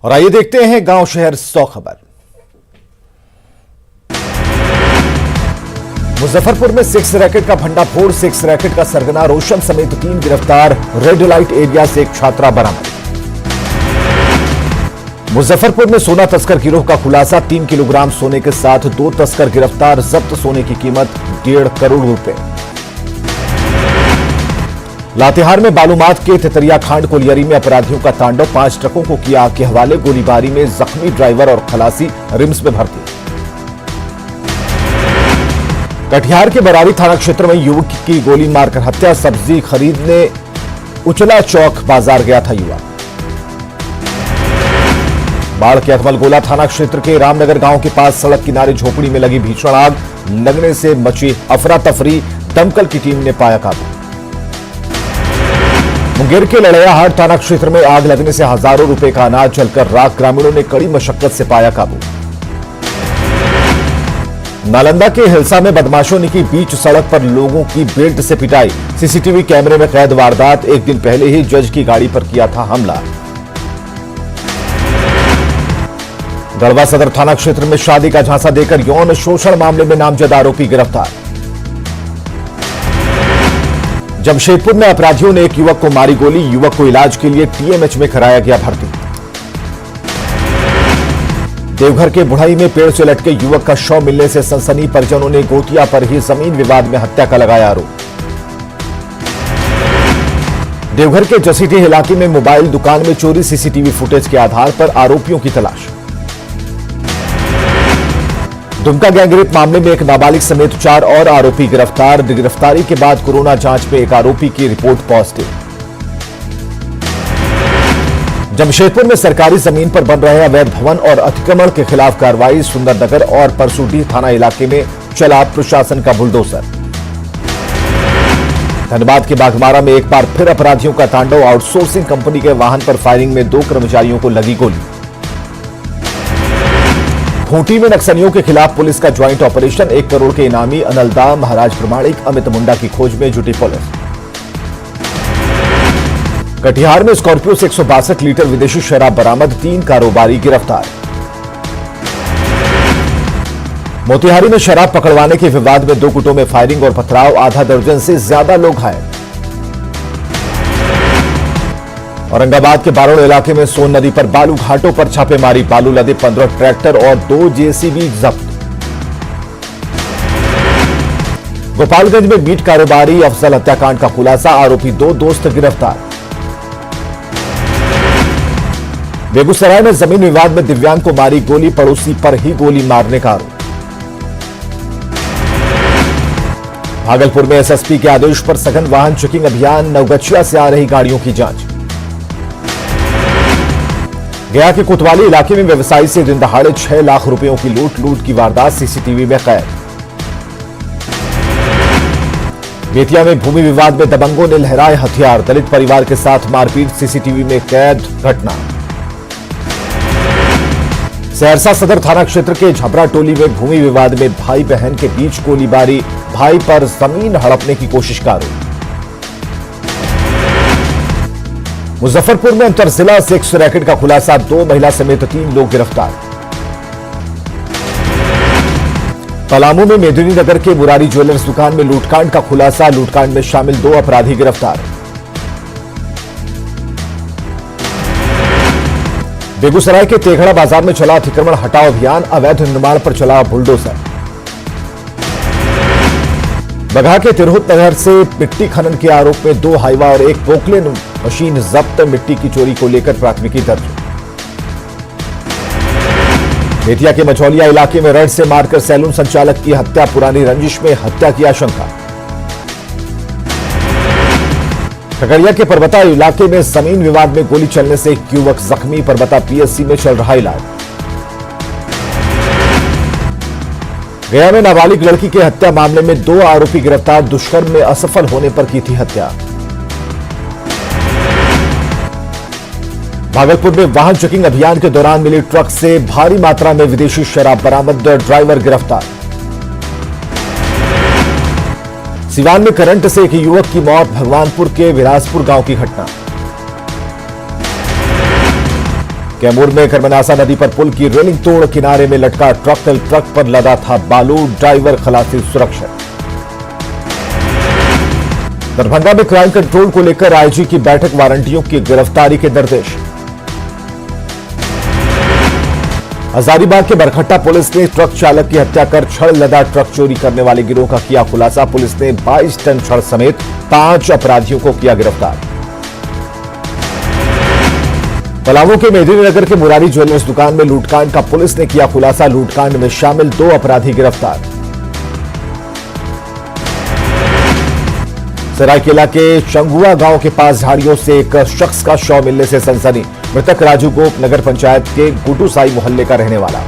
और आइए देखते हैं गांव शहर 100 खबर। मुजफ्फरपुर में सेक्स रैकेट का भंडाफोड़, सेक्स रैकेट का सरगना रोशन समेत 3 गिरफ्तार, रेड लाइट एरिया से एक छात्रा बरामद। मुजफ्फरपुर में सोना तस्कर गिरोह का खुलासा, 3 किलोग्राम सोने के साथ 2 तस्कर गिरफ्तार, जब्त सोने की कीमत 1.5 करोड़ रुपए। लातेहार में बालूमाथ के तितरिया खांड कोलियरी में अपराधियों का तांडव, 5 ट्रकों को किया आग के हवाले, गोलीबारी में जख्मी ड्राइवर और खलासी रिम्स में भर्ती। कटिहार के बरारी थाना क्षेत्र में युवक की गोली मारकर हत्या, सब्जी खरीदने उचला चौक बाजार गया था युवक। बाढ़ के अकमलगोला थाना क्षेत्र के रामनगर गांव के पास सड़क किनारे झोपड़ी में लगी भीषण आग, लगने से मची अफरा तफरी, दमकल की टीम ने पाया काबू। मुंगेर के लड़ैयाहाट थाना क्षेत्र में आग लगने से हजारों रुपए का अनाज जलकर राख, ग्रामीणों ने कड़ी मशक्कत से पाया काबू। नालंदा के हिलसा में बदमाशों ने की बीच सड़क पर लोगों की बेल्ट से पिटाई, सीसीटीवी कैमरे में कैद वारदात, एक दिन पहले ही जज की गाड़ी पर किया था हमला। गढ़वा सदर थाना क्षेत्र में शादी का झांसा देकर यौन शोषण मामले में नामजद आरोपी गिरफ्तार। जमशेदपुर में अपराधियों ने एक युवक को मारी गोली, युवक को इलाज के लिए टीएमएच में कराया गया भर्ती। देवघर के बुढ़ाई में पेड़ से लटके युवक का शव मिलने से सनसनी, परिजनों ने गोतिया पर ही जमीन विवाद में हत्या का लगाया आरोप। देवघर के जसीडीह इलाके में मोबाइल दुकान में चोरी, सीसीटीवी फुटेज के आधार पर आरोपियों की तलाश। दुमका गैंगरेप मामले में एक नाबालिग समेत 4 और आरोपी गिरफ्तार, गिरफ्तारी के बाद कोरोना जांच में एक आरोपी की रिपोर्ट पॉजिटिव। जमशेदपुर में सरकारी जमीन पर बन रहे अवैध भवन और अतिक्रमण के खिलाफ कार्रवाई, सुंदरनगर और परसूडीह थाना इलाके में चला प्रशासन का बुलडोजर। धनबाद के बाघमारा में एक बार फिर अपराधियों का तांडव, आउटसोर्सिंग कंपनी के वाहन पर फायरिंग में 2 कर्मचारियों को लगी गोली। खूंटी में नक्सलियों के खिलाफ पुलिस का ज्वाइंट ऑपरेशन, 1 करोड़ के इनामी अनलदा, महाराज प्रमाणिक, अमित मुंडा की खोज में जुटी पुलिस। कटिहार में स्कॉर्पियो से 162 लीटर विदेशी शराब बरामद, 3 कारोबारी गिरफ्तार। मोतिहारी में शराब पकड़वाने के विवाद में 2 गुटों में फायरिंग और पथराव, आधा दर्जन से ज्यादा लोग घायल। औरंगाबाद के बारोड़ इलाके में सोन नदी पर बालू घाटों पर छापेमारी, बालू लदे 15 ट्रैक्टर और 2 जेसीबी जब्त। गोपालगंज में बीट कारोबारी अफजल हत्याकांड का खुलासा, आरोपी 2 दोस्त गिरफ्तार। बेगूसराय में जमीन विवाद में दिव्यांग को मारी गोली, पड़ोसी पर ही गोली मारने का आरोप। भागलपुर में एसएसपी के आदेश पर सघन वाहन चेकिंग अभियान, नवगछिया से आ रही गाड़ियों की जांच। गया के कोतवाली इलाके में व्यवसायी से दिन दहाड़े 6 लाख रुपयों की लूट की वारदात, सीसीटीवी में कैद। बेतिया में भूमि विवाद में दबंगों ने लहराए हथियार, दलित परिवार के साथ मारपीट, सीसीटीवी में कैद घटना। सहरसा सदर थाना क्षेत्र के झबरा टोली में भूमि विवाद में भाई बहन के बीच गोलीबारी, भाई पर जमीन हड़पने की कोशिश का आरोप। मुजफ्फरपुर में अंतरजिला सेक्स रैकेट का खुलासा, 2 महिला समेत 3 लोग गिरफ्तार। पलामू में मेदिनी नगर के मुरारी ज्वेलर्स दुकान में लूटकांड का खुलासा, लूटकांड में शामिल 2 अपराधी गिरफ्तार। बेगूसराय के तेघड़ा बाजार में चला अतिक्रमण हटाओ अभियान, अवैध निर्माण पर चला बुलडोजर। बगहा के तिरहुत नगर से मिट्टी खनन के आरोप में 2 हाईवा और 1 पोकलेन मशीन जब्त, मिट्टी की चोरी को लेकर प्राथमिकी दर्ज। बेतिया के मझौलिया इलाके में रड से मारकर सैलून संचालक की हत्या, पुरानी रंजिश में हत्या की आशंका। खगड़िया के परबता इलाके में जमीन विवाद में गोली चलने से एक युवक जख्मी, परबता पीएससी में चल रहा इलाज। गया में नाबालिग लड़की की हत्या मामले में 2 आरोपी गिरफ्तार, दुष्कर्म में असफल होने पर की थी हत्या। भागलपुर में वाहन चेकिंग अभियान के दौरान मिली ट्रक से भारी मात्रा में विदेशी शराब बरामद, ड्राइवर गिरफ्तार। सिवान में करंट से एक युवक की मौत, भगवानपुर के विलासपुर गांव की घटना। कैमूर में करमनासा नदी पर पुल की रेलिंग तोड़ किनारे में लटका ट्रक पर लदा था बालू, ड्राइवर खलासी सुरक्षित। दरभंगा में क्राइम कंट्रोल को लेकर आईजी की बैठक, वारंटियों की गिरफ्तारी के निर्देश। हजारीबाग के बरखट्टा पुलिस ने ट्रक चालक की हत्या कर छड़ लदा ट्रक चोरी करने वाले गिरोह का किया खुलासा। पुलिस ने 22 टन छड़ समेत 5 अपराधियों को किया गिरफ्तार। पलामू के मेदिनीनगर के मुरारी ज्वेलर्स दुकान में लूटकांड का पुलिस ने किया खुलासा। लूटकांड में शामिल 2 अपराधी गिरफ्तार। सरायकेला के चंगुआ गांव के पास झाड़ियों से एक शख्स का शव मिलने से सनसनी। मृतक राजू गोप नगर पंचायत के गुड्डू साई मोहल्ले का रहने वाला।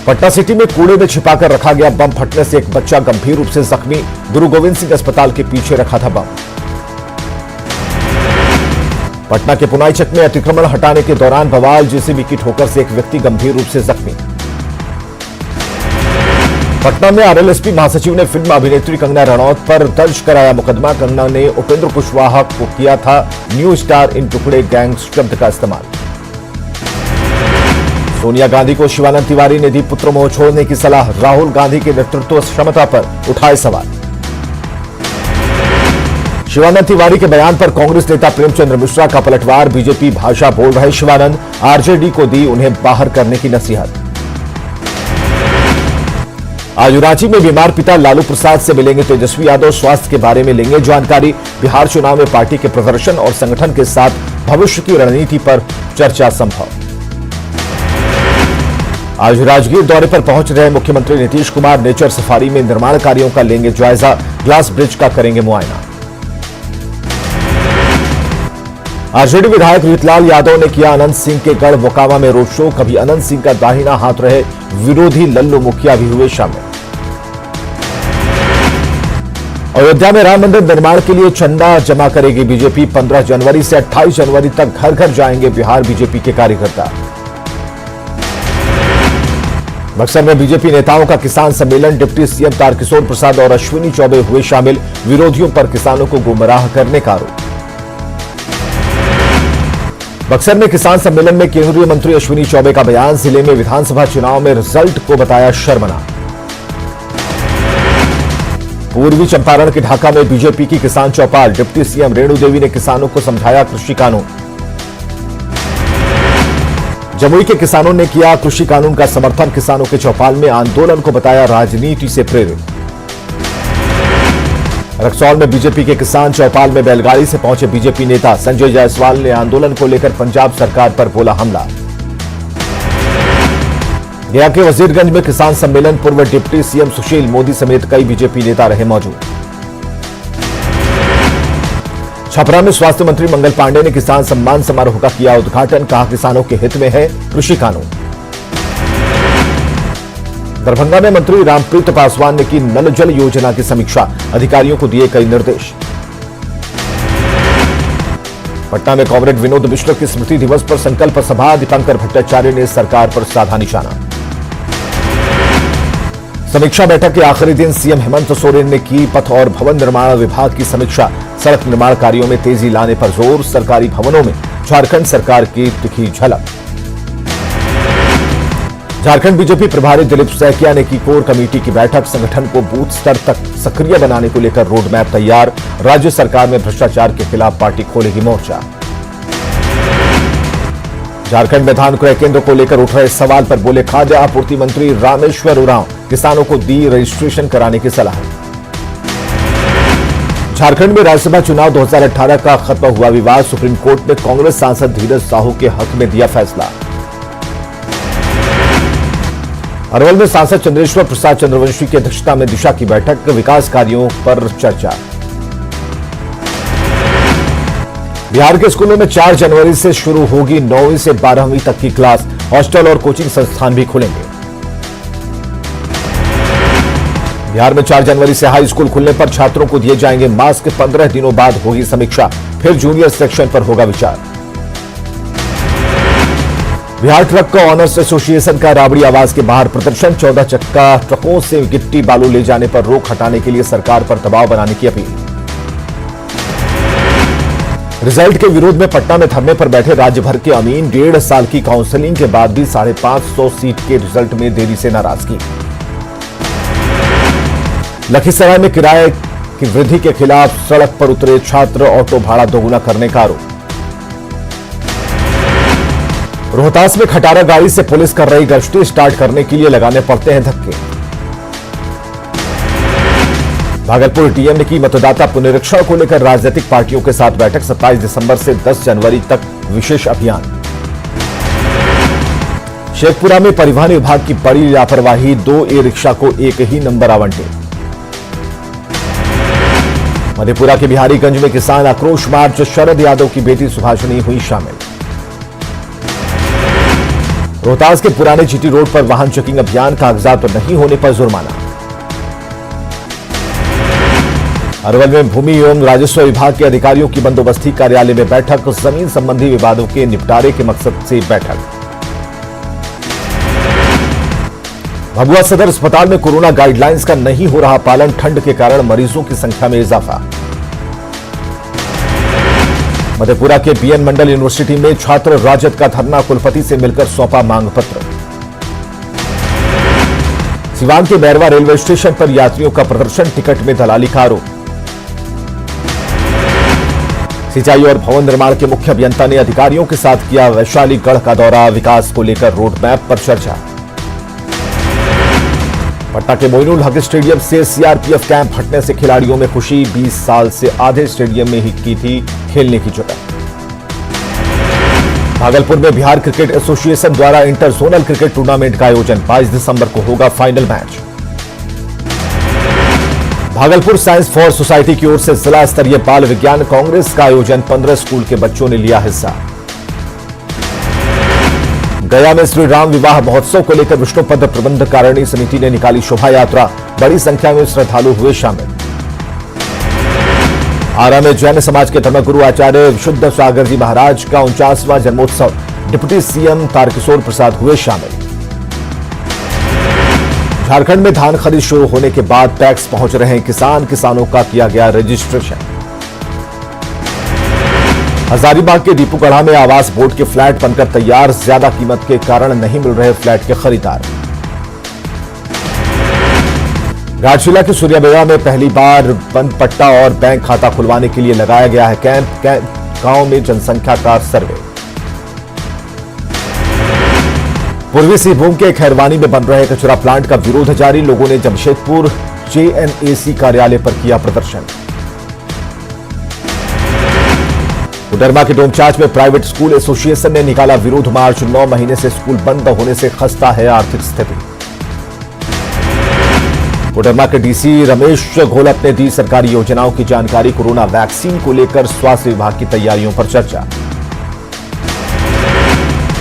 पटना सिटी में कूड़े में छिपाकर रखा गया बम फटने से एक बच्चा गंभीर रूप से जख्मी। गुरु गोविंद सिंह अस्पताल के पीछे रखा था बम। पटना के पुनाईचक में अतिक्रमण हटाने के दौरान बवाल, जेसीबी की ठोकर से एक व्यक्ति गंभीर रूप से जख्मी। पटना में आरएलएसपी महासचिव ने फिल्म अभिनेत्री कंगना रनौत पर दर्ज कराया मुकदमा। कंगना ने उपेंद्र कुशवाहा को किया था न्यू स्टार इन टुकड़े गैंग शब्द का इस्तेमाल। सोनिया गांधी को शिवानंद तिवारी ने दी पुत्र मोह छोड़ने की सलाह। राहुल गांधी के नेतृत्व क्षमता पर उठाए सवाल। शिवानंद तिवारी के बयान पर कांग्रेस नेता प्रेमचंद्र मिश्रा का पलटवार। बीजेपी भाषा बोल रहे शिवानंद, आरजेडी को दी उन्हें बाहर करने की नसीहत। आज रांची में बीमार पिता लालू प्रसाद से मिलेंगे तेजस्वी यादव, स्वास्थ्य के बारे में लेंगे जानकारी। बिहार चुनाव में पार्टी के प्रदर्शन और संगठन के साथ भविष्य की रणनीति पर चर्चा संभव। आज राजगीर दौरे पर पहुंच रहे मुख्यमंत्री नीतीश कुमार नेचर सफारी में निर्माण कार्यों का लेंगे जायजा। ग्लास ब्रिज का करेंगे मुआयना। आरजेडी विधायक रीतलाल यादव ने किया अनंत सिंह के गढ़ मोकामा में रोड शो। कभी अनंत सिंह का दाहिना हाथ रहे विरोधी लल्लू मुखिया भी हुए शामिल। अयोध्या में राम मंदिर निर्माण के लिए चंदा जमा करेगी बीजेपी। 15 जनवरी से 28 जनवरी तक घर घर जाएंगे बिहार बीजेपी के कार्यकर्ता। बक्सर में बीजेपी नेताओं का किसान सम्मेलन। डिप्टी सीएम तारकिशोर प्रसाद और अश्विनी चौबे हुए शामिल। विरोधियों पर किसानों को गुमराह करने का आरोप। बक्सर में किसान सम्मेलन में केंद्रीय मंत्री अश्विनी चौबे का बयान। जिले में विधानसभा चुनाव में रिजल्ट को बताया शर्मनाक। पूर्वी चंपारण के ढाका में बीजेपी की किसान चौपाल। डिप्टी सीएम रेणु देवी ने किसानों को समझाया कृषि कानून। जमुई के किसानों ने किया कृषि कानून का समर्थन। किसानों के चौपाल में आंदोलन को बताया राजनीति से प्रेरित। रक्सौल में बीजेपी के किसान चौपाल में बैलगाड़ी से पहुंचे बीजेपी नेता। संजय जायसवाल ने आंदोलन को लेकर पंजाब सरकार पर बोला हमला। गया के वजीरगंज में किसान सम्मेलन। पूर्व डिप्टी सीएम सुशील मोदी समेत कई बीजेपी नेता रहे मौजूद। छपरा में स्वास्थ्य मंत्री मंगल पांडे ने किसान सम्मान समारोह का किया उद्घाटन। कहा किसानों के हित में है कृषि कानून। दरभंगा में मंत्री रामप्रीत पासवान ने की नल जल योजना की समीक्षा। अधिकारियों को दिए कई निर्देश। पटना में कॉमरेड विनोद मिश्र की स्मृति दिवस पर संकल्प सभा। दीपंकर भट्टाचार्य ने सरकार पर साधा निशाना। समीक्षा बैठक के आखिरी दिन सीएम हेमंत सोरेन ने की पथ और भवन निर्माण विभाग की समीक्षा। सड़क निर्माण कार्यों में तेजी लाने पर जोर। सरकारी भवनों में झारखंड सरकार की दिखी झलक। झारखंड बीजेपी प्रभारी दिलीप सैकिया ने की कोर कमेटी की बैठक। संगठन को बूथ स्तर तक सक्रिय बनाने को लेकर रोड मैप तैयार। राज्य सरकार में भ्रष्टाचार के खिलाफ पार्टी खोलेगी मोर्चा। झारखंड में धान क्रय केंद्र को लेकर उठ रहे सवाल पर बोले खाद्य आपूर्ति मंत्री रामेश्वर उरांव। किसानों को दी रजिस्ट्रेशन कराने की सलाह। झारखंड में राज्यसभा चुनाव 2018 का खत्म हुआ विवाद। सुप्रीम कोर्ट ने कांग्रेस सांसद धीरज साहू के हक में दिया फैसला। अरवल में सांसद चंद्रेश्वर प्रसाद चंद्रवंशी की अध्यक्षता में दिशा की बैठक। विकास कार्यों पर चर्चा। बिहार के स्कूलों में 4 जनवरी से शुरू होगी 9वीं से 12वीं तक की क्लास। हॉस्टल और कोचिंग संस्थान भी खुलेंगे। बिहार में 4 जनवरी से हाई स्कूल खुलने पर छात्रों को दिए जाएंगे मास्क। 15 दिनों बाद होगी समीक्षा। फिर जूनियर सेक्शन पर होगा विचार। बिहार ट्रक ऑनर्स एसोसिएशन का राबड़ी आवास के बाहर प्रदर्शन। 14 चक्का ट्रकों से गिट्टी बालू ले जाने पर रोक हटाने के लिए सरकार पर दबाव बनाने की अपील। रिजल्ट के विरोध में पटना में धरने पर बैठे राज्य भर के अमीन 1.5 साल की काउंसलिंग के बाद भी 550 सीट के रिजल्ट में देरी से नाराजगी। लखीसराय में किराए की वृद्धि के खिलाफ सड़क पर उतरे छात्र, ऑटो भाड़ा दोगुना करने का आरोप। रोहतास में खटारा गाड़ी से पुलिस कर रही गश्ती, स्टार्ट करने के लिए लगाने पड़ते हैं धक्के। भागलपुर डीएम ने की मतदाता पुनरीक्षण को लेकर राजनीतिक पार्टियों के साथ बैठक। 27 दिसंबर से 10 जनवरी तक विशेष अभियान। शेखपुरा में परिवहन विभाग की बड़ी लापरवाही, 2 ई रिक्शा को एक ही नंबर आवंटित। मधेपुरा के बिहारीगंज में किसान आक्रोश मार्च, शरद यादव की बेटी सुभाषिनी हुई शामिल। रोहतास के पुराने जीटी रोड पर वाहन चेकिंग अभियान, कागजात नहीं होने पर जुर्माना। अरवल में भूमि एवं राजस्व विभाग के अधिकारियों की बंदोबस्ती कार्यालय में बैठक, जमीन संबंधी विवादों के निपटारे के मकसद से बैठक। भभुआ सदर अस्पताल में कोरोना गाइडलाइंस का नहीं हो रहा पालन, ठंड के कारण मरीजों की संख्या में इजाफा। मधेपुरा के बीएन मंडल यूनिवर्सिटी में छात्र राजद का धरना, कुलपति से मिलकर सौंपा मांग पत्र। सिवान के बैरवा रेलवे स्टेशन पर यात्रियों का प्रदर्शन, टिकट में दलाली का आरोप। सिंचाई और भवन निर्माण के मुख्य अभियंता ने अधिकारियों के साथ किया वैशाली गढ़ का दौरा, विकास को लेकर रोड मैप पर चर्चा। पटना के मोइनुल हक स्टेडियम से सीआरपीएफ कैंप हटने से खिलाड़ियों में खुशी, 20 साल से आधे स्टेडियम में ही की थी खेलने की जुटन। भागलपुर में बिहार क्रिकेट एसोसिएशन द्वारा इंटर जोनल क्रिकेट टूर्नामेंट का आयोजन, 22 दिसंबर को होगा final match. Bhagalpur science for society की ओर से जिला स्तरीय बाल विज्ञान कांग्रेस का आयोजन, 15 स्कूल के बच्चों ने लिया हिस्सा। गया में श्री राम विवाह महोत्सव को लेकर विष्णुपद प्रबंध कारिणी समिति ने निकाली शोभा यात्रा, बड़ी संख्या में श्रद्धालु हुए शामिल। आरा में जैन समाज के धर्मगुरु आचार्य विशुद्ध सागर जी महाराज का 49वां जन्मोत्सव, डिप्टी सीएम तारकिशोर प्रसाद हुए शामिल। झारखंड में धान खरीद शुरू होने के बाद पैक्स पहुंच रहे हैं किसान, किसानों का किया गया रजिस्ट्रेशन। हजारीबाग के दीपूगढ़ा में आवास बोर्ड के फ्लैट बनकर तैयार, ज्यादा कीमत के कारण नहीं मिल रहे फ्लैट के खरीदार। राजशिला के सूर्याबेड़ा में पहली बार बंद पट्टा और बैंक खाता खुलवाने के लिए लगाया गया है कैंप, गांव में जनसंख्या का सर्वे। पूर्वी सिंहभूम के खैरवानी में बन रहे कचरा प्लांट का विरोध जारी, लोगों ने जमशेदपुर जेएनएसी कार्यालय पर किया प्रदर्शन। उडरमा के डोमचांच में प्राइवेट स्कूल एसोसिएशन ने निकाला विरोध मार्च, 9 महीने से स्कूल बंद होने से खस्ता है आर्थिक स्थिति। उडरमा के डीसी रमेश घोलप ने दी सरकारी योजनाओं की जानकारी, कोरोना वैक्सीन को लेकर स्वास्थ्य विभाग की तैयारियों पर चर्चा।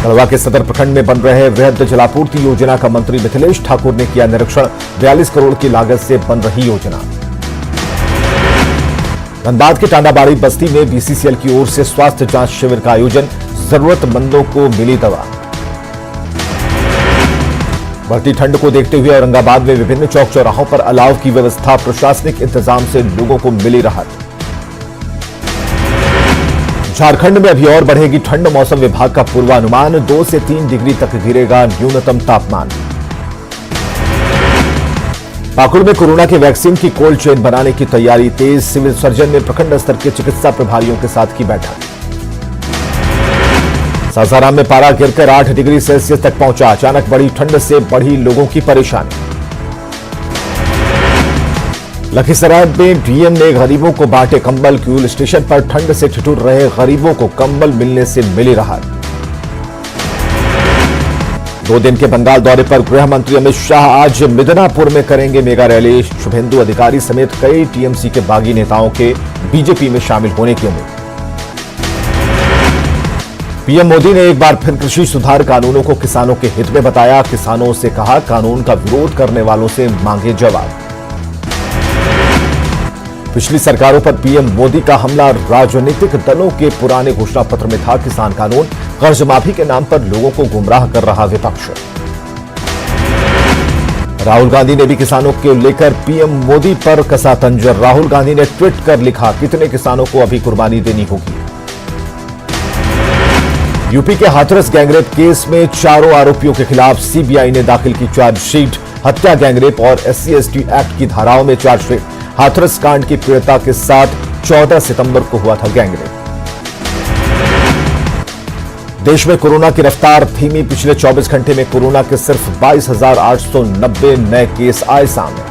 खड़वा के सदर प्रखंड में बन रहे वृहद जलापूर्ति योजना का मंत्री मिथिलेश ठाकुर ने किया निरीक्षण, 42 करोड़ की लागत से बन रही योजना। धनबाद के टांडाबाड़ी बस्ती में बीसीसीएल की ओर से स्वास्थ्य जांच शिविर का आयोजन, जरूरतमंदों को मिली दवा। बढ़ती ठंड को देखते हुए औरंगाबाद में विभिन्न चौक चौराहों पर अलाव की व्यवस्था, प्रशासनिक इंतजाम से लोगों को मिली राहत। झारखंड में अभी और बढ़ेगी ठंड, मौसम विभाग का पूर्वानुमान, 2 से 3 डिग्री तक गिरेगा न्यूनतम तापमान। पाकुड़ में कोरोना के वैक्सीन की कोल्ड चेन बनाने की तैयारी तेज, सिविल सर्जन ने प्रखंड स्तर के चिकित्सा प्रभारियों के साथ की बैठक। सासाराम में पारा गिरकर 8 डिग्री सेल्सियस तक पहुंचा, अचानक बढ़ी ठंड से बढ़ी लोगों की परेशानी। लखीसराय में डीएम ने गरीबों को बांटे कंबल, क्यूल स्टेशन पर ठंड से ठिठुर रहे गरीबों को कंबल मिलने से मिली राहत। 2 दिन के बंगाल दौरे पर गृह मंत्री अमित शाह आज मिदनापुर में करेंगे मेगा रैली, शुभेंदु अधिकारी समेत कई टीएमसी के बागी नेताओं के बीजेपी में शामिल होने की उम्मीद। पीएम मोदी ने एक बार फिर कृषि सुधार कानूनों को किसानों के हित में बताया, किसानों से कहा कानून का विरोध करने वालों से मांगे जवाब। पिछली सरकारों पर पीएम मोदी का हमला, राजनीतिक दलों के पुराने घोषणा पत्र में था किसान कानून, कर्ज माफी के नाम पर लोगों को गुमराह कर रहा विपक्ष। राहुल गांधी ने भी किसानों को लेकर पीएम मोदी पर कसा तंजर, राहुल गांधी ने ट्वीट कर लिखा, कितने किसानों को अभी कुर्बानी देनी होगी। यूपी के हाथरस गैंगरेप केस में चारों आरोपियों के खिलाफ सीबीआई ने दाखिल की चार्जशीट। हत्या, गैंगरेप और SC/ST एक्ट की धाराओं में चार्जशीट। हाथरस कांड की पीड़िता के साथ 14 सितंबर को हुआ था गैंगरेप। देश में कोरोना की रफ्तार धीमी। पिछले 24 घंटे में कोरोना के सिर्फ 22,890 नए केस आए सामने।